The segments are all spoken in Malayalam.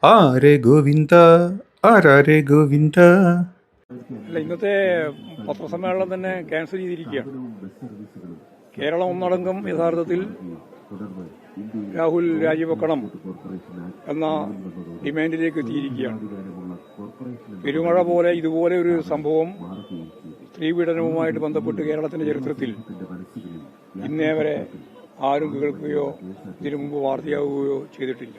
ആരെ ഗോവിന്ദ ആരാരെ ഗോവിന്ദ. അല്ല, ഇന്നത്തെ പത്രസമ്മേളനം തന്നെ ക്യാൻസൽ ചെയ്തിരിക്കുകയാണ്. കേരളം ഒന്നടങ്കം യഥാർത്ഥത്തിൽ രാഹുൽ രാജിവെക്കണം എന്ന ഡിമാൻഡിലേക്ക് എത്തിയിരിക്കുകയാണ്. പെരുമഴ പോലെ ഇതുപോലെ ഒരു സംഭവം സ്ത്രീപീഡനവുമായിട്ട് ബന്ധപ്പെട്ട് കേരളത്തിന്റെ ചരിത്രത്തിൽ ഇന്നേ വരെ ആരും കേൾക്കുകയോ ഇതിനു മുമ്പ് വാർത്തയാവുകയോ ചെയ്തിട്ടില്ല.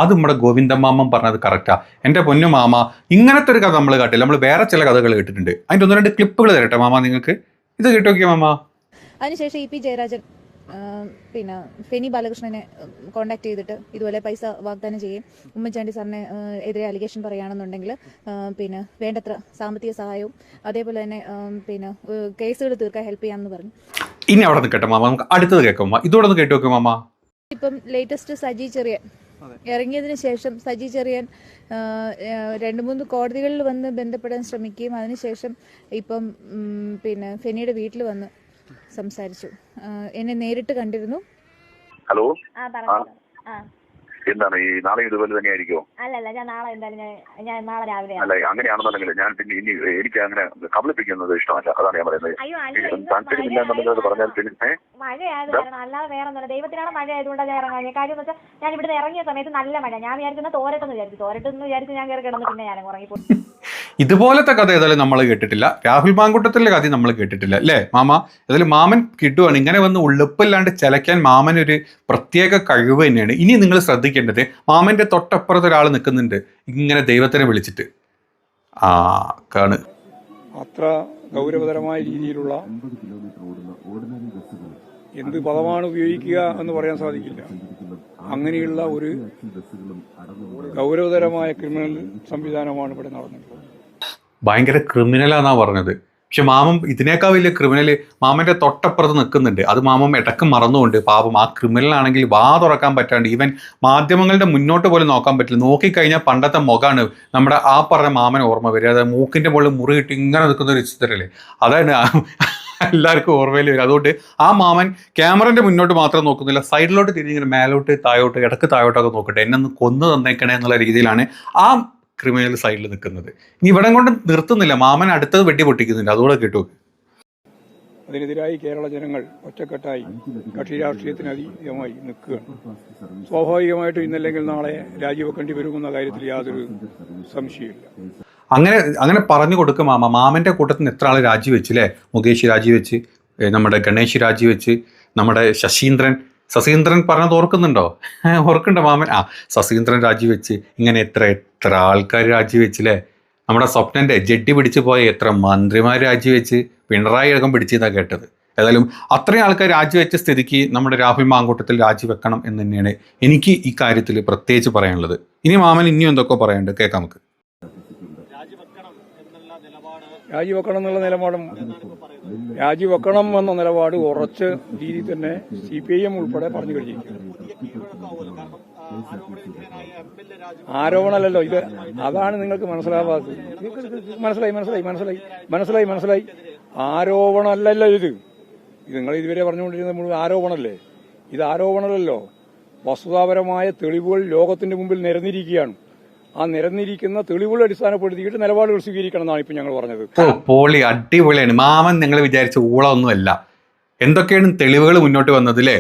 അത് നമ്മുടെ ഗോവിന്ദമാമൻ പറഞ്ഞത് കറക്റ്റാ. എൻ്റെ പൊന്നു മാമ, ഇങ്ങനത്തെ ഒരു കഥ നമ്മൾ കേട്ടില്ല. നമ്മൾ വേറെ ചില കഥകൾ കേട്ടിട്ടുണ്ട്. അതിൻ്റെ ഒന്ന് രണ്ട് ക്ലിപ്പുകൾ തരട്ടെ മാമ നിങ്ങൾക്ക്. ഇത് കേട്ടു നോക്കിയ മാമ. അതിനുശേഷം ഇ പി ജയരാജൻ പിന്നെ ഫെനി ബാലകൃഷ്ണനെ കോൺടാക്ട് ചെയ്തിട്ട് ഇതുപോലെ പൈസ വാഗ്ദാനം ചെയ്യും, ഉമ്മൻചാണ്ടി സാറിനെ എതിരെ അലിഗേഷൻ പറയുകയാണെന്നുണ്ടെങ്കിൽ പിന്നെ വേണ്ടത്ര സാമ്പത്തിക സഹായവും അതേപോലെ തന്നെ പിന്നെ കേസുകൾ തീർക്കാൻ ഹെൽപ്പ് ചെയ്യാമെന്ന് പറഞ്ഞു. ഇനി അവിടെ നിൽക്കട്ടെ മാമ, നമുക്ക് അടുത്തത് കേൾക്കാം. ഇതോടെ ഒന്ന് കേട്ടു നോക്കുക മാമ. ഇപ്പം ലേറ്റസ്റ്റ് സജി ചെറിയൻ ഇറങ്ങിയതിന് ശേഷം സജി ചെറിയൻ 2-3 കോടതികളിൽ വന്ന് ബന്ധപ്പെടാൻ ശ്രമിക്കുകയും അതിനുശേഷം ഇപ്പം പിന്നെ ഫെനിയുടെ വീട്ടിൽ വന്ന് സംസാരിച്ചു. എന്നെ നേരിട്ട് കണ്ടിരുന്നു. ഹലോ, എന്താണ് ഈ നാളെ ഇതുപോലെ തന്നെ ആയിരിക്കുമോ? അല്ലല്ല, ഞാൻ നാളെ എന്തായാലും ഞാൻ നാളെ രാവിലെ. അല്ല, അങ്ങനെയാണെന്നുണ്ടെങ്കിൽ ഞാൻ പിന്നെ ഇനി എനിക്ക് അങ്ങനെ കബളിപ്പിക്കുന്നത് ഇഷ്ടമല്ല. അതാണ് ഞാൻ പറയുന്നത്. താല്പര്യമില്ല എന്നുള്ളത് പറഞ്ഞാൽ പിന്നെ മഴയായത് കാരണം അല്ലാതെ വേറെ ഒന്നുമില്ല. ദൈവത്തിനാണ് മഴ ആയതുകൊണ്ടാണ് ഞാൻ ഇറങ്ങാൻ കാര്യം എന്ന് വെച്ചാൽ ഞാൻ ഇവിടുന്ന് ഇറങ്ങിയ സമയത്ത് നല്ല മഴ. ഞാൻ വിചാരിക്കുന്ന തോരട്ടെന്ന് വിചാരിച്ചു ഞാൻ കയറി കിടന്നു. പിന്നെ ഞാൻ ഉറങ്ങിപ്പോയി. ഇതുപോലത്തെ കഥ ഏതായാലും നമ്മൾ കേട്ടിട്ടില്ല. രാഹുൽ മാങ്കൂട്ടത്തിലെ കഥ നമ്മൾ കേട്ടിട്ടില്ല അല്ലേ മാമ? ഏതായാലും മാമൻ കിട്ടുവാണ്. ഇങ്ങനെ വന്ന് ഉള്ളിപ്പില്ലാണ്ട് ചിലയ്ക്കാൻ മാമനൊരു പ്രത്യേക കഴിവ് തന്നെയാണ്. ഇനി നിങ്ങൾ ശ്രദ്ധിക്കേണ്ടത്, മാമന്റെ തൊട്ടപ്പുറത്ത് ഒരാൾ നിൽക്കുന്നുണ്ട് ഇങ്ങനെ ദൈവത്തിനെ വിളിച്ചിട്ട്. കാണ്. അത്ര ഗൗരവതരമായ രീതിയിലുള്ള എന്ത് പദമാണ് ഉപയോഗിക്കുക എന്ന് പറയാൻ സാധിക്കില്ല. അങ്ങനെയുള്ള ഒരു ഗൗരവതരമായ ക്രിമിനൽ സംവിധാനമാണ് ഇവിടെ നടന്നിട്ടുള്ളത്. ഭയങ്കര ക്രിമിനലാന്നാ പറഞ്ഞത്. പക്ഷെ മാമൻ ഇതിനേക്കാൾ വലിയ ക്രിമിനൽ മാമന്റെ തൊട്ടപ്പുറത്ത് നിൽക്കുന്നുണ്ട്. അത് മാമൻ ഇടക്ക് മറന്നുകൊണ്ട് പാപം ആ ക്രിമിനലാണെങ്കിൽ വാ തുറക്കാൻ പറ്റാണ്ട് ഈവൻ മാധ്യമങ്ങളുടെ മുന്നോട്ട് പോലും നോക്കാൻ പറ്റില്ല. നോക്കിക്കഴിഞ്ഞാൽ പണ്ടത്തെ മുഖമാണ് നമ്മുടെ ആ പറഞ്ഞ മാമൻ ഓർമ്മ വരിക. അതായത് മൂക്കിന്റെ മുകളിൽ മുറിയിട്ട് ഇങ്ങനെ നിൽക്കുന്ന ഒരു ചിത്രല്ലേ, അതാണ് എല്ലാവർക്കും ഓർമ്മയിൽ വരും. അതുകൊണ്ട് ആ മാമൻ ക്യാമറന്റെ മുന്നോട്ട് മാത്രം നോക്കുന്നില്ല, സൈഡിലോട്ട് തിരിഞ്ഞിങ്ങനെ മേലോട്ട് താഴോട്ട് ഇടക്ക് താഴോട്ടൊക്കെ നോക്കട്ടെ, എന്നെ ഒന്ന് കൊന്നു തന്നേക്കണേ എന്നുള്ള രീതിയിലാണ് ആ ക്രിമിനൽ സൈഡിൽ നിൽക്കുന്നത്. ഇനി ഇവിടെ കൊണ്ട് നിർത്തുന്നില്ല, മാമൻ അടുത്തത് വെട്ടി പൊട്ടിക്കുന്നില്ല. അതുകൂടെ കേട്ടു. അതിനെതിരായി കേരള ജനങ്ങൾ ഒറ്റക്കെട്ടായി കക്ഷി രാഷ്ട്രീയത്തിന് അതീതമായി നിൽക്കുകയാണ്. സ്വാഭാവികമായിട്ടും ഇന്നല്ലെങ്കിൽ നാളെ രാജിവെക്കേണ്ടി വരുമെന്ന കാര്യത്തിൽ യാതൊരു സംശയമില്ല. അങ്ങനെ പറഞ്ഞു കൊടുക്കും മാമ. മാമന്റെ കൂട്ടത്തിൽ നിന്ന് എത്ര ആൾ രാജിവെച്ചില്ലേ? മുകേഷ് രാജിവെച്ച്, നമ്മുടെ ഗണേഷ് രാജിവെച്ച്, നമ്മുടെ ശശീന്ദ്രൻ പറഞ്ഞത് ഓർക്കുന്നുണ്ടോ? ഓർക്കുന്നുണ്ടോ മാമൻ? ശശീന്ദ്രൻ രാജിവെച്ച്, ഇങ്ങനെ എത്ര ആൾക്കാർ രാജിവെച്ചില്ലേ? നമ്മുടെ സ്വപ്നന്റെ ജഡ്ഡി പിടിച്ചു പോയ എത്ര മന്ത്രിമാർ രാജിവെച്ച്, പിണറായി അടക്കം പിടിച്ചെന്നാണ് കേട്ടത്. ഏതായാലും അത്രയും ആൾക്കാർ രാജിവെച്ച സ്ഥിതിക്ക് നമ്മുടെ രാഹുൽ മാങ്കൂട്ടത്തിൽ രാജിവെക്കണം എന്ന് തന്നെയാണ് എനിക്ക് ഈ കാര്യത്തിൽ പ്രത്യേകിച്ച് പറയാനുള്ളത്. ഇനി മാമൻ ഇനിയും എന്തൊക്കെ പറയാനുണ്ട്, കേൾക്കാം നമുക്ക്. രാജിവെക്കണം എന്ന നിലപാട് ഉറച്ച രീതിയിൽ തന്നെ CPIM ഉൾപ്പെടെ പറഞ്ഞു കഴിഞ്ഞിരിക്കുന്നു. ആരോപണമല്ലല്ലോ ഇത്. അതാണ് നിങ്ങൾക്ക് മനസ്സിലാവാത്തത്. മനസ്സിലായി. ആരോപണമല്ലല്ലോ ഇത്. നിങ്ങൾ ഇതുവരെ പറഞ്ഞുകൊണ്ടിരുന്ന മുഴുവൻ ആരോപണമല്ലേ? ഇത് ആരോപണമല്ലല്ലോ. വസ്തുതാപരമായ തെളിവുകൾ ലോകത്തിന്റെ മുമ്പിൽ നിരന്നിരിക്കുകയാണ്. ആ നിരന്നിരിക്കുന്ന തെളിവുകൾ അടിസ്ഥാനപ്പെടുത്തിയിട്ട് നിലപാടുകൾ സ്വീകരിക്കണം എന്നാണ് ഇപ്പം ഞങ്ങൾ പറഞ്ഞത്. പോളി, അടിപൊളിയാണ്. മാമൻ നിങ്ങൾ വിചാരിച്ച ഊളമൊന്നുമല്ല. എന്തൊക്കെയാണ് തെളിവുകൾ മുന്നോട്ട് വന്നതില്ലേ?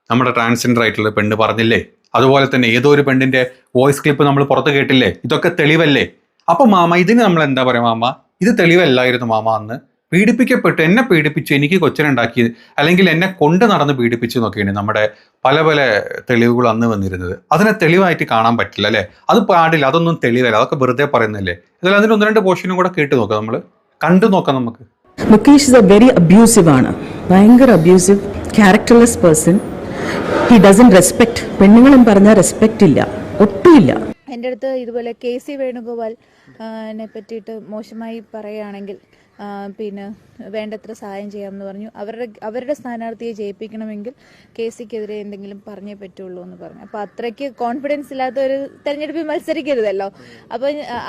നമ്മുടെ ട്രാൻസ്ജെൻഡർ ആയിട്ടുള്ള പെണ്ണ് പറഞ്ഞില്ലേ? അതുപോലെ തന്നെ ഏതോ ഒരു പെണ്ണിന്റെ വോയിസ് ക്ലിപ്പ് നമ്മൾ പുറത്ത് കേട്ടില്ലേ? ഇതൊക്കെ തെളിവല്ലേ? അപ്പൊ മാമ ഇതിന് നമ്മൾ എന്താ പറയാ മാമ? ഇത് തെളിവല്ലായിരുന്നു മാമ. അന്ന് എന്നെ പീഡിപ്പിച്ചു, എനിക്ക് കൊച്ചിനുണ്ടാക്കി, അല്ലെങ്കിൽ എന്നെ കൊണ്ട് നടന്ന് പീഡിപ്പിച്ചു എന്നൊക്കെയാണ് നമ്മുടെ പല തെളിവുകൾ അന്ന് വന്നിരുന്നത്. അതിനെ തെളിവായിട്ട് കാണാൻ പറ്റില്ല അല്ലേ? അത് പാടില്ല, അതൊന്നും തെളിവല്ല, അതൊക്കെ വെറുതെ പറയുന്നല്ലേ. എന്നാലും അതിന് 1-2 പോർഷനും കൂടെ കേട്ട് നോക്കാം, നമ്മൾ കണ്ടു നോക്കാം നമുക്ക്. Mukesh is A very abusive ആണ്, ഭയങ്കര abusive, characterless person. He doesn't respect. പെണ്ണുങ്ങളും പറഞ്ഞാൽ റെസ്പെക്ട് ഇല്ല, ഒട്ടുമില്ല. എൻ്റെ അടുത്ത് ഇതുപോലെ KC വേണുഗോപാലിനെ പറ്റിയിട്ട് മോശമായി പറയുകയാണെങ്കിൽ പിന്നെ വേണ്ടത്ര സഹായം ചെയ്യാമെന്ന് പറഞ്ഞു. അവരുടെ സ്ഥാനാർത്ഥിയെ ജയിപ്പിക്കണമെങ്കിൽ KCക്കെതിരെ എന്തെങ്കിലും പറഞ്ഞേ പറ്റുള്ളൂ എന്ന് പറഞ്ഞു. അപ്പോൾ അത്രയ്ക്ക് കോൺഫിഡൻസ് ഇല്ലാത്ത ഒരു തെരഞ്ഞെടുപ്പിൽ മത്സരിക്കരുതല്ലോ.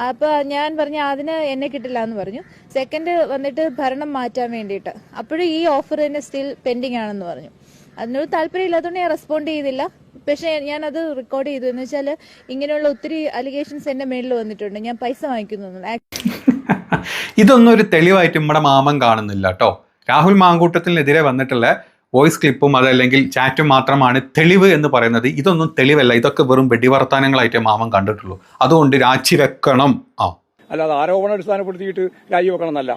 അപ്പോൾ ഞാൻ പറഞ്ഞു അതിന് എന്നെ കിട്ടില്ല എന്ന് പറഞ്ഞു. സെക്കൻഡ് വന്നിട്ട് ഭരണം മാറ്റാൻ വേണ്ടിയിട്ട്, അപ്പോഴും ഈ ഓഫർ തന്നെ സ്റ്റിൽ പെൻഡിങ് ആണെന്ന് പറഞ്ഞു. അതിനൊരു താല്പര്യം ഇല്ലാത്തതുകൊണ്ട് ഞാൻ റെസ്പോണ്ട് ചെയ്തില്ല. പക്ഷേ ഞാനത് റെക്കോർഡ് ചെയ്തു. എന്ന് വെച്ചാൽ ഇങ്ങനെയുള്ള ഒത്തിരി അലിഗേഷൻസ് എൻ്റെ മേളിൽ വന്നിട്ടുണ്ട്, ഞാൻ പൈസ വാങ്ങിക്കുന്നു. ഇതൊന്നും ഒരു തെളിവായിട്ട് നമ്മുടെ മാമൻ കാണുന്നില്ല കേട്ടോ. രാഹുൽ മാങ്കൂട്ടത്തിനെതിരെ വന്നിട്ടുള്ള വോയിസ് ക്ലിപ്പും അതല്ലെങ്കിൽ ചാറ്റും മാത്രമാണ് തെളിവ് എന്ന് പറയുന്നത്. ഇതൊന്നും തെളിവല്ല, ഇതൊക്കെ വെറും വെടിവർത്താനങ്ങളായിട്ട് മാമൻ കണ്ടിട്ടുള്ളൂ. അതുകൊണ്ട് രാജിവെക്കണം. അല്ലാതെ ആരോപണം അടിസ്ഥാനപ്പെടുത്തിയിട്ട് രാജിവെക്കണം എന്നല്ല.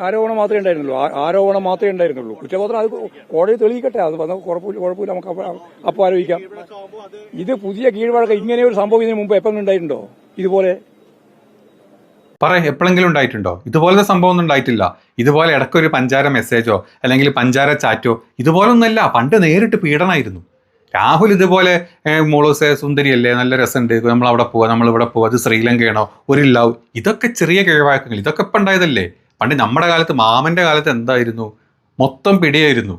ആരോപണം മാത്രമേ ഉണ്ടായിരുന്നുള്ളൂ. കുറ്റപത്രം അത് കോടതി തെളിയിക്കട്ടെ, അത് കുഴപ്പമില്ല, നമുക്ക് അപ്പോൾ ആലോചിക്കാം. ഇത് പുതിയ കീഴ്വഴക്കം. ഇങ്ങനെ ഒരു സംഭവം ഇതിന് മുമ്പ് എപ്പം ഉണ്ടായിട്ടുണ്ടോ ഇതുപോലെ? എപ്പോഴെങ്കിലും ഉണ്ടായിട്ടുണ്ടോ? ഇതുപോലത്തെ സംഭവം ഒന്നും ഉണ്ടായിട്ടില്ല. ഇതുപോലെ ഇടയ്ക്കൊരു പഞ്ചാര മെസ്സേജോ അല്ലെങ്കിൽ പഞ്ചാര ചാറ്റോ ഇതുപോലൊന്നല്ല. പണ്ട് നേരിട്ട് പീഡനമായിരുന്നു. രാഹുൽ ഇതുപോലെ മോളൂസെ സുന്ദരിയല്ലേ, നല്ല രസമുണ്ട്, നമ്മളവിടെ പോവാ, നമ്മളിവിടെ പോവാ, അത് ശ്രീലങ്കയാണോ, ഒരു ലവ്, ഇതൊക്കെ ചെറിയ കിഴവാക്കങ്ങൾ. ഇതൊക്കെ ഇപ്പം ഉണ്ടായതല്ലേ. പണ്ട് നമ്മുടെ കാലത്ത്, മാമൻ്റെ കാലത്ത് എന്തായിരുന്നു? മൊത്തം പിടിയായിരുന്നു.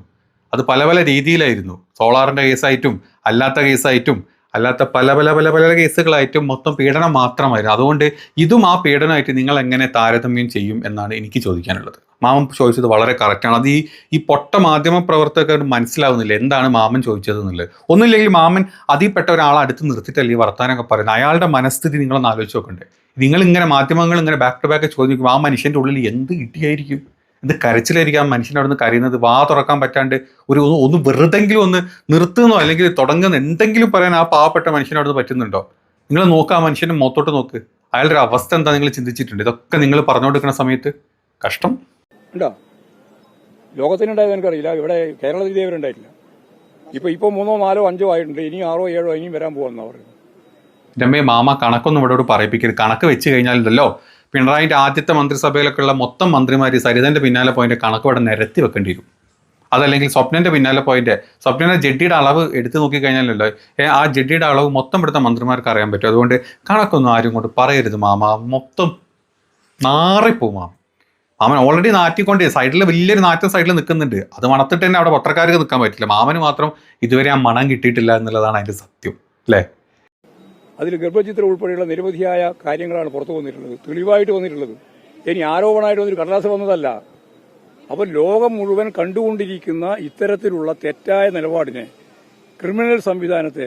അത് പല പല രീതിയിലായിരുന്നു. സോളാറിൻ്റെ കേസായിട്ടും അല്ലാത്ത കേസായിട്ടും അല്ലാത്ത പല പല പല പല കേസുകളായിട്ടും മൊത്തം പീഡനം മാത്രമായിരുന്നു. അതുകൊണ്ട് ഇതും ആ പീഡനമായിട്ട് നിങ്ങൾ എങ്ങനെ താരതമ്യം ചെയ്യും എന്നാണ് എനിക്ക് ചോദിക്കാനുള്ളത്. മാമൻ ചോദിച്ചത് വളരെ കറക്റ്റാണ്. അത് ഈ പൊട്ട മാധ്യമ പ്രവർത്തകർ മനസ്സിലാവുന്നില്ല എന്താണ് മാമൻ ചോദിച്ചത് എന്നുള്ളത്. ഒന്നുമില്ലെങ്കിൽ മാമൻ അതിൽപ്പെട്ട ഒരാളെ അടുത്ത് നിർത്തിയിട്ടല്ലേ ഈ വർത്താനമൊക്കെ പറയുന്നത്. അയാളുടെ മനസ്ഥിതി നിങ്ങളൊന്ന് ആലോചിച്ച് നോക്കണ്ടേ. നിങ്ങളിങ്ങനെ മാധ്യമങ്ങൾ ഇങ്ങനെ ബാക്ക് ടു ബാക്ക് ചോദിക്കും, ആ മനുഷ്യൻ്റെ ഉള്ളിൽ എന്ത് കിട്ടിയായിരിക്കും, എന്ത് കരച്ചിലായിരിക്കും ആ മനുഷ്യൻ്റെ അവിടെ നിന്ന് കരയുന്നത്. വാ തുറക്കാൻ പറ്റാണ്ട് ഒന്ന് വെറുതെങ്കിലും ഒന്ന് നിർത്തുന്നോ അല്ലെങ്കിൽ തുടങ്ങുന്ന എന്തെങ്കിലും പറയാൻ ആ പാവപ്പെട്ട മനുഷ്യൻ്റെ അവിടെ നിന്ന് പറ്റുന്നുണ്ടോ? നിങ്ങൾ നോക്കുക, ആ മനുഷ്യൻ്റെ മുഖത്തോട്ട് നോക്ക്. അയാളുടെ ഒരു അവസ്ഥ എന്താ നിങ്ങൾ ചിന്തിച്ചിട്ടുണ്ട്? ഇതൊക്കെ നിങ്ങൾ പറഞ്ഞു കൊടുക്കുന്ന സമയത്ത് കഷ്ടം ഉണ്ടോ? ലോകത്തിനുണ്ടായത് എനിക്കറിയില്ല, ഇവിടെ കേരളത്തിൽ ഇതേവരുണ്ടായിട്ടില്ല. ഇപ്പൊ 3, 4, 5 ആയിട്ടുണ്ട്, ഇനി 6, 7 ഇനിയും വരാൻ പോകുന്ന പറയുന്നത്. രമേ മാമ കണക്കൊന്നും ഇവിടെ പറയിപ്പിക്കരുത്. കണക്ക് വെച്ച് കഴിഞ്ഞാലുണ്ടല്ലോ പിണറായിൻ്റെ ആദ്യത്തെ മന്ത്രിസഭയിലൊക്കെ ഉള്ള മൊത്തം മന്ത്രിമാർ സരിതൻ്റെ പിന്നാലെ പോയിൻ്റെ കണക്ക് ഇവിടെ നിരത്തി വെക്കേണ്ടി വരും. അതല്ലെങ്കിൽ സ്വപ്നൻ്റെ പിന്നാലെ പോയിൻ്റെ സ്വപ്നൻ്റെ ജഡ്ഡിയുടെ അളവ് എടുത്തു നോക്കിക്കഴിഞ്ഞാലല്ലോ ആ ജഡ്ഡിയുടെ അളവ് മൊത്തം എടുത്ത മന്ത്രിമാർക്ക് അറിയാൻ പറ്റും. അതുകൊണ്ട് കണക്കൊന്നും ആരും കൊണ്ട് പറയരുത് മാമ. മൊത്തം നാറിപ്പോവും മാമൻ ഓൾറെഡി നാറ്റിക്കൊണ്ട് സൈഡിൽ വലിയൊരു നാറ്റം സൈഡിൽ നിൽക്കുന്നുണ്ട്. അത് മണത്തിട്ട് തന്നെ അവിടെ പത്രക്കാർക്ക് നിൽക്കാൻ പറ്റില്ല. മാമന് മാത്രം ഇതുവരെ ആ മണം കിട്ടിയിട്ടില്ല എന്നുള്ളതാണ് അതിൻ്റെ സത്യം, അല്ലേ? അതിൽ ഗർഭചിത്രം ഉൾപ്പെടെയുള്ള നിരവധിയായ കാര്യങ്ങളാണ് പുറത്തു വന്നിട്ടുള്ളത്, തെളിവായിട്ട് വന്നിട്ടുള്ളത്. ഇനി ആരോപണമായിട്ട് വന്നൊരു കടലാസ് വന്നതല്ല. അപ്പോൾ ലോകം മുഴുവൻ കണ്ടുകൊണ്ടിരിക്കുന്ന ഇത്തരത്തിലുള്ള തെറ്റായ നിലപാടിനെ, ക്രിമിനൽ സംവിധാനത്തെ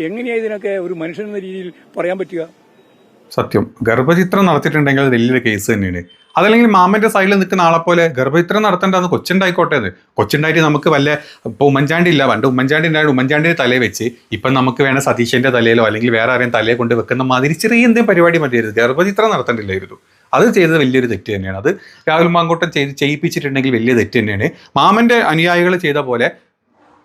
എങ്ങനെയാണ് ഇതിനൊക്കെ ഒരു മനുഷ്യൻ എന്ന രീതിയിൽ പറയാൻ പറ്റുക? സത്യം, ഗർഭചിത്രം നടത്തിയിട്ടുണ്ടെങ്കിൽ അത് വലിയൊരു കേസ് തന്നെയാണ്. അതല്ലെങ്കിൽ മാമൻ്റെ സൈഡിൽ നിൽക്കുന്ന ആളെ പോലെ ഗർഭചിത്രം നടത്തേണ്ടത് കൊച്ചുണ്ടായിക്കോട്ടെ. അത് കൊച്ചുണ്ടായിട്ട് നമുക്ക് വല്ല ഇപ്പോൾ ഉമ്മൻചാണ്ടി ഇല്ല, പണ്ട് ഉമ്മൻചാണ്ടി ഉണ്ടായിട്ട് ഉമ്മൻചാണ്ടിയുടെ തലയിൽ വെച്ച് ഇപ്പം നമുക്ക് വേണ സതീശൻ്റെ തലയിലോ അല്ലെങ്കിൽ വേറെ ആരെയും തലയെ കൊണ്ട് വെക്കുന്ന മാതിരി ചെറിയ എന്തെങ്കിലും പരിപാടി മതിയായിരുന്നു. ഗർഭചിത്രം നടത്തേണ്ടില്ലായിരുന്നു. അത് ചെയ്തത് വലിയൊരു തെറ്റ് തന്നെയാണ്. അത് രാഹുൽ മാങ്കൂട്ടം ചെയ്യിപ്പിച്ചിട്ടുണ്ടെങ്കിൽ വലിയ തെറ്റ് തന്നെയാണ്. മാമൻ്റെ അനുയായികൾ ചെയ്ത പോലെ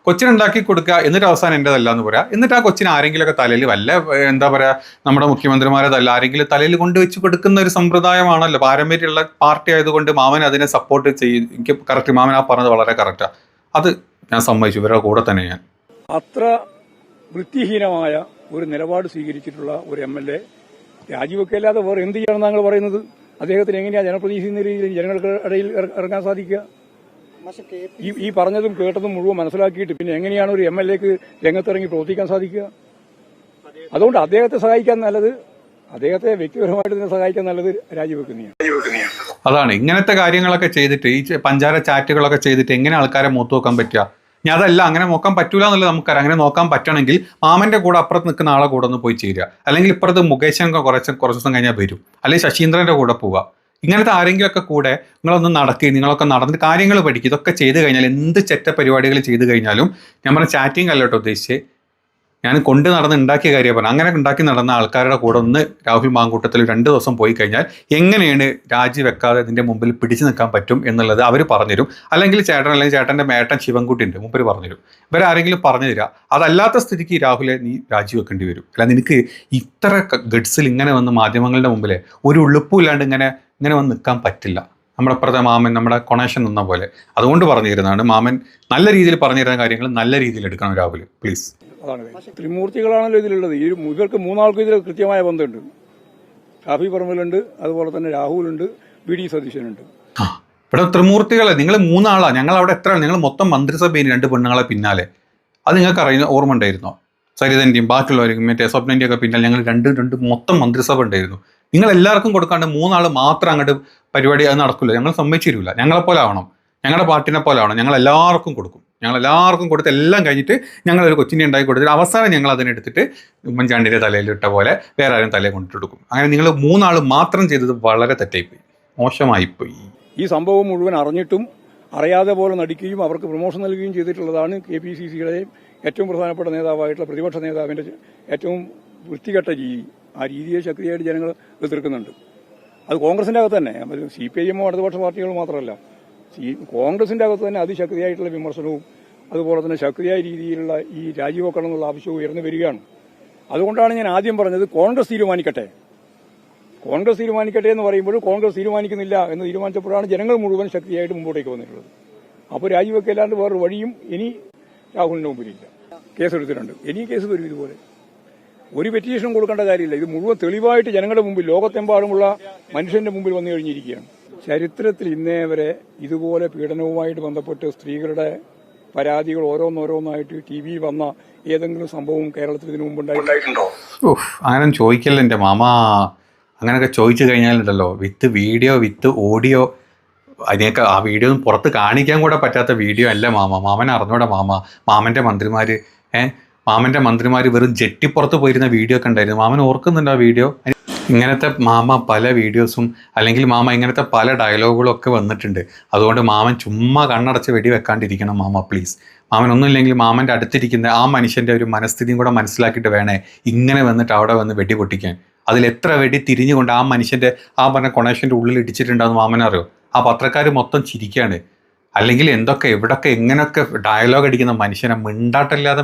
കൊച്ചിനുണ്ടാക്കി കൊടുക്കുക, എന്നിട്ട് അവസാനം എൻ്റെതല്ല എന്ന് പറയാം. എന്നിട്ട് ആ കൊച്ചിന് ആരെങ്കിലുമൊക്കെ തലയിൽ വല്ല എന്താ പറയുക നമ്മുടെ മുഖ്യമന്ത്രിമാരെ തല്ല ആരെങ്കിലും തലയിൽ കൊണ്ടുവച്ച് കൊടുക്കുന്ന ഒരു സമ്പ്രദായമാണല്ലോ. പാരമ്പര്യമുള്ള പാർട്ടി ആയതുകൊണ്ട് മാമൻ അതിനെ സപ്പോർട്ട് ചെയ്യും. എനിക്ക് കറക്റ്റ് മാമൻ ആ പറഞ്ഞത് വളരെ കറക്റ്റാണ്. അത് ഞാൻ സമ്മതിച്ചു, ഇവരുടെ കൂടെ തന്നെ ഞാൻ. അത്ര വൃത്തിഹീനമായ ഒരു നിലപാട് സ്വീകരിച്ചിട്ടുള്ള ഒരു MLA രാജിവെക്കല്ലാതെ വേറെ എന്ത് ചെയ്യണം താങ്കൾ പറയുന്നത്? അദ്ദേഹത്തിന് എങ്ങനെയാണ് ജനപ്രതിനിധി എന്ന രീതിയിൽ ജനങ്ങൾക്ക് ഇടയിൽ ഇറങ്ങാൻ സാധിക്കുക? ഈ പറഞ്ഞതും കേട്ടതും മുഴുവൻ മനസ്സിലാക്കിയിട്ട് പിന്നെ എങ്ങനെയാണ് ഒരു MLAക്ക് രംഗത്തിറങ്ങി പ്രവർത്തിക്കാൻ സാധിക്കുക? അതുകൊണ്ട് അദ്ദേഹത്തെ സഹായിക്കാൻ നല്ലത്, അദ്ദേഹത്തെ വ്യക്തിപരമായിട്ട് തന്നെ സഹായിക്കാൻ നല്ലത് രാജിവെക്കുന്നതാണ്. അതാണ് ഇങ്ങനത്തെ കാര്യങ്ങളൊക്കെ ചെയ്തിട്ട് ഈ പഞ്ചാര ചാറ്റുകളൊക്കെ ചെയ്തിട്ട് എങ്ങനെ ആൾക്കാരെ മൂത്ത് നോക്കാൻ പറ്റുക? ഞാൻ അതല്ല, അങ്ങനെ നോക്കാൻ പറ്റൂല എന്നുള്ളത് നമുക്കറിയാം. അങ്ങനെ നോക്കാൻ പറ്റണമെങ്കിൽ മാമൻ്റെ കൂടെ അപ്പുറത്ത് നിൽക്കുന്ന ആളെ കൂടെ ഒന്ന് പോയി ചേരുക. അല്ലെങ്കിൽ ഇപ്പുറത്ത് മുകേശനൊക്കെ കുറച്ച് ദിവസം കഴിഞ്ഞാൽ വരും. അല്ലെങ്കിൽ ശശീന്ദ്രൻ്റെ കൂടെ പോവുക. ഇങ്ങനത്തെ ആരെങ്കിലുമൊക്കെ കൂടെ നിങ്ങളൊന്ന് നടക്കുക, നിങ്ങളൊക്കെ നടന്നിട്ട് കാര്യങ്ങൾ പഠിക്കുക. ഇതൊക്കെ ചെയ്ത് കഴിഞ്ഞാൽ എന്ത് ചെറ്റ പരിപാടികൾ ചെയ്ത് കഴിഞ്ഞാലും ഞാൻ പറഞ്ഞ ചാറ്റിങ് അല്ല കേട്ടോ ഉദ്ദേശിച്ച്, ഞാൻ കൊണ്ട് നടന്ന് ഉണ്ടാക്കിയ കാര്യം പറഞ്ഞു. അങ്ങനെ ഉണ്ടാക്കി നടന്ന ആൾക്കാരുടെ കൂടെ ഒന്ന് രാഹുൽ മാങ്കൂട്ടത്തിൽ 2 ദിവസം പോയി കഴിഞ്ഞാൽ എങ്ങനെയാണ് രാജിവെക്കാതെ ഇതിൻ്റെ മുമ്പിൽ പിടിച്ചു നിൽക്കാൻ പറ്റും എന്നുള്ളത് അവർ പറഞ്ഞുതരും. അല്ലെങ്കിൽ ചേട്ടൻ അല്ലെങ്കിൽ ചേട്ടൻ്റെ മേട്ടൻ ശിവൻകുട്ടി ഉണ്ട്, മുമ്പ് പറഞ്ഞുതരും. ഇവരാരെങ്കിലും പറഞ്ഞു തരിക. അതല്ലാത്ത സ്ഥിതിക്ക് രാഹുലെ നീ രാജിവെക്കേണ്ടി വരും. അല്ല, നിനക്ക് ഇത്ര ഗഡ്സിൽ ഇങ്ങനെ വന്ന് മാധ്യമങ്ങളുടെ മുമ്പിൽ ഒരു ഉളുപ്പുമില്ലാണ്ട് ഇങ്ങനെ വന്ന് നിൽക്കാൻ പറ്റില്ല. നമ്മുടെ അപ്പുറത്തെ മാമൻ നമ്മുടെ കൊണേഷൻ നിന്ന പോലെ. അതുകൊണ്ട് പറഞ്ഞു തരുന്നതാണ്. മാമൻ നല്ല രീതിയിൽ പറഞ്ഞു തരുന്ന കാര്യങ്ങൾ നല്ല രീതിയിൽ എടുക്കണം രാഹുൽ, പ്ലീസ്. അതാണ് ത്രിമൂർത്തികളാണല്ലോ ഇതിലുള്ളത്. ഇവർക്ക് 3 ആൾക്കും ഇതിൽ കൃത്യമായ ബന്ധമുണ്ട്. ഷാഫി പറമ്പിലുണ്ട്, അതുപോലെ തന്നെ രാഹുലുണ്ട്, VD സതീശനുണ്ട്. ഇവിടെ ത്രിമൂർത്തികളെ നിങ്ങൾ 3 ആളാണ്. ഞങ്ങൾ അവിടെ എത്രയാണ്? ഞങ്ങൾ മൊത്തം മന്ത്രിസഭയിൽ 2 പെണ്ണുങ്ങളെ പിന്നാലെ. അത് നിങ്ങൾക്ക് അറിയുന്ന ഓർമ്മ ഉണ്ടായിരുന്നോ? സരിതൻ്റെയും ബാക്കിയുള്ളവരും മറ്റേ സ്വപ്നൻ്റെയും ഒക്കെ പിന്നാലെ ഞങ്ങൾ രണ്ട് മൊത്തം മന്ത്രിസഭ ഉണ്ടായിരുന്നു. നിങ്ങൾ എല്ലാവർക്കും കൊടുക്കാണ്ട് 3 ആൾ മാത്രം അങ്ങോട്ട് പരിപാടി അത് നടക്കില്ല. ഞങ്ങൾ സമ്മതിച്ചിരില്ല. ഞങ്ങളെപ്പോലെ ആവണം, ഞങ്ങളുടെ പാർട്ടിനെ പോലെ ആവണം. ഞങ്ങൾ എല്ലാവർക്കും കൊടുക്കും. ഞങ്ങൾ എല്ലാവർക്കും കൊടുത്ത് എല്ലാം കഴിഞ്ഞിട്ട് ഞങ്ങളൊരു കൊച്ചിനെ ഉണ്ടാക്കി കൊടുത്തിട്ട് അവസാനം ഞങ്ങൾ അതിനെടുത്തിട്ട് ഉമ്മൻചാണ്ടിയുടെ തലയിൽ ഇട്ട പോലെ വേറെ ആരും തലയിൽ കൊണ്ടിട്ട് കൊടുക്കും. അങ്ങനെ നിങ്ങൾ 3 ആൾ മാത്രം ചെയ്തത് വളരെ തെറ്റായിപ്പോയി, മോശമായിപ്പോയി. ഈ സംഭവം മുഴുവൻ അറിഞ്ഞിട്ടും അറിയാതെ പോലെ നടിക്കുകയും അവർക്ക് പ്രൊമോഷൻ നൽകുകയും ചെയ്തിട്ടുള്ളതാണ് KPCCയുടെയും ഏറ്റവും പ്രധാനപ്പെട്ട നേതാവായിട്ടുള്ള പ്രതിപക്ഷ നേതാവിൻ്റെ ഏറ്റവും വൃത്തികെട്ട രീതി. ആ രീതിയെ ശക്തിയായിട്ട് ജനങ്ങൾ എതിർക്കുന്നുണ്ട്. അത് കോൺഗ്രസിൻ്റെ അകത്ത് തന്നെ, CPIM ഇടതുപക്ഷ പാർട്ടികൾ മാത്രമല്ല, കോൺഗ്രസിൻ്റെ അകത്ത് തന്നെ അതിശക്തിയായിട്ടുള്ള വിമർശനവും അതുപോലെ തന്നെ ശക്തിയായ രീതിയിലുള്ള ഈ രാജിവെക്കണം എന്നുള്ള ആവശ്യവും ഉയർന്നു വരികയാണ്. അതുകൊണ്ടാണ് ഞാൻ ആദ്യം പറഞ്ഞത് കോൺഗ്രസ് തീരുമാനിക്കട്ടെ എന്ന് പറയുമ്പോൾ കോൺഗ്രസ് തീരുമാനിക്കുന്നില്ല എന്ന് തീരുമാനിച്ചപ്പോഴാണ് ജനങ്ങൾ മുഴുവൻ ശക്തിയായിട്ട് മുമ്പോട്ടേക്ക് വന്നിട്ടുള്ളത്. അപ്പോൾ രാജിവെക്കല്ലാണ്ട് വേറൊരു വഴിയും ഇനി രാഹുലിന്റെ മുമ്പിലില്ല. കേസെടുത്തിട്ടുണ്ട്, ഇനി കേസ് വരും. ഇതുപോലെ ഒരു പെറ്റീഷൻ കൊടുക്കേണ്ട കാര്യമില്ല. ഇത് മുഴുവൻ തെളിവായിട്ട് ജനങ്ങളുടെ മുമ്പിൽ, ലോകത്തെമ്പാടുമുള്ള മനുഷ്യന്റെ മുമ്പിൽ വന്നു കഴിഞ്ഞിരിക്കുകയാണ്. ചരിത്രത്തിൽ ഇന്നേ വരെ ഇതുപോലെ പീഡനവുമായിട്ട് ബന്ധപ്പെട്ട് സ്ത്രീകളുടെ പരാതികൾ ഓരോന്നോരോന്നായിട്ട് TV വന്ന ഏതെങ്കിലും സംഭവം കേരളത്തിൽ ഇതിനു മുമ്പുണ്ടായിട്ടുണ്ടോ? അങ്ങനെ ചോദിക്കല്ലോ എൻ്റെ മാമ. അങ്ങനെയൊക്കെ ചോദിച്ചു കഴിഞ്ഞാലുണ്ടല്ലോ, വിത്ത് വീഡിയോ വിത്ത് ഓഡിയോ, അതിനൊക്കെ ആ വീഡിയോ ഒന്നും പുറത്ത് കാണിക്കാൻ കൂടെ പറ്റാത്ത വീഡിയോ അല്ല മാമ. മാമൻ അറിഞ്ഞൂടെ മാമ? മാമൻ്റെ മന്ത്രിമാർ വെറും ജെട്ടിപ്പുറത്ത് പോയിരുന്ന വീഡിയോ ഒക്കെ ഉണ്ടായിരുന്നു. മാമൻ ഓർക്കുന്നുണ്ടോ ആ വീഡിയോ? ഇങ്ങനത്തെ മാമ പല വീഡിയോസും അല്ലെങ്കിൽ മാമ ഇങ്ങനത്തെ പല ഡയലോഗുകളും ഒക്കെ വന്നിട്ടുണ്ട്. അതുകൊണ്ട് മാമൻ ചുമ്മാ കണ്ണടച്ച് വെടി വെക്കാണ്ടിരിക്കണം മാമ, പ്ലീസ്. മാമൻ ഒന്നുമില്ലെങ്കിൽ മാമൻ്റെ അടുത്തിരിക്കുന്ന ആ മനുഷ്യൻ്റെ ഒരു മനസ്ഥിതിയും കൂടെ മനസ്സിലാക്കിയിട്ട് വേണേ ഇങ്ങനെ വന്നിട്ട് അവിടെ വന്ന് വെടി പൊട്ടിക്കാൻ. അതിൽ എത്ര വെടി തിരിഞ്ഞുകൊണ്ട് ആ മനുഷ്യൻ്റെ ആ പറഞ്ഞ കൊണേഷൻ്റെ ഉള്ളിൽ ഇടിച്ചിട്ടുണ്ടാകുന്ന മാമനറിയോ? ആ പത്രക്കാർ മൊത്തം ചിരിക്കുകയാണ്. അല്ലെങ്കിൽ എന്തൊക്കെ എവിടൊക്കെ എങ്ങനെയൊക്കെ ഡയലോഗ് അടിക്കുന്ന മനുഷ്യനെ മിണ്ടാട്ടില്ലാതെ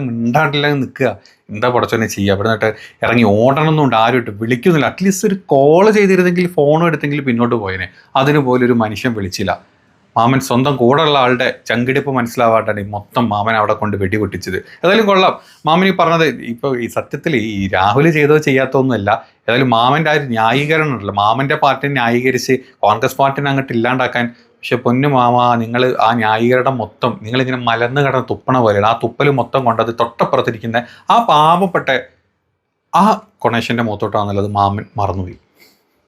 നിൽക്കുക. എന്താ പടച്ചോനെ ചെയ്യുക? അവിടെ നിന്നിട്ട് ഇറങ്ങി ഓടണമെന്നുണ്ട്, ആരും ഇട്ട് വിളിക്കുന്നില്ല. അറ്റ്ലീസ്റ്റ് ഒരു കോൾ ചെയ്തിരുന്നെങ്കിൽ, ഫോണും എടുത്തെങ്കിൽ പിന്നോട്ട് പോയേനെ. അതിന് പോലും ഒരു മനുഷ്യൻ വിളിച്ചില്ല. മാമൻ സ്വന്തം കൂടെയുള്ള ആളുടെ ചങ്കിടിപ്പ് മനസ്സിലാവാട്ടാണ് ഈ മൊത്തം മാമൻ അവിടെ കൊണ്ട് വെടിപൊട്ടിച്ചത്. ഏതായാലും കൊള്ളാം. മാമൻ ഈ പറഞ്ഞത് ഇപ്പോൾ ഈ സത്യത്തിൽ ഈ രാഹുൽ ചെയ്തോ ചെയ്യാത്തൊന്നുമല്ല. ഏതായാലും മാമൻ്റെ ആ ഒരു ന്യായീകരണം ഉണ്ടല്ലോ, മാമൻ്റെ പാർട്ടിനെ ന്യായീകരിച്ച് കോൺഗ്രസ് പാർട്ടിനെ അങ്ങോട്ട് ഇല്ലാണ്ടാക്കാൻ. പക്ഷെ പൊന്നു മാമ, നിങ്ങൾ ആ ന്യായീകരണം മൊത്തം നിങ്ങളിങ്ങനെ മലന്ന് കിടന്ന് തുപ്പണ പോലെയാണ്. ആ തുപ്പൽ മൊത്തം കൊണ്ടത് തൊട്ടപ്പുറത്തിരിക്കുന്ന ആ പാവപ്പെട്ട ആ കൊണേഷൻ്റെ മുഖത്തോട്ടാണെന്നുള്ളത് മാമൻ മറന്നുപോയി.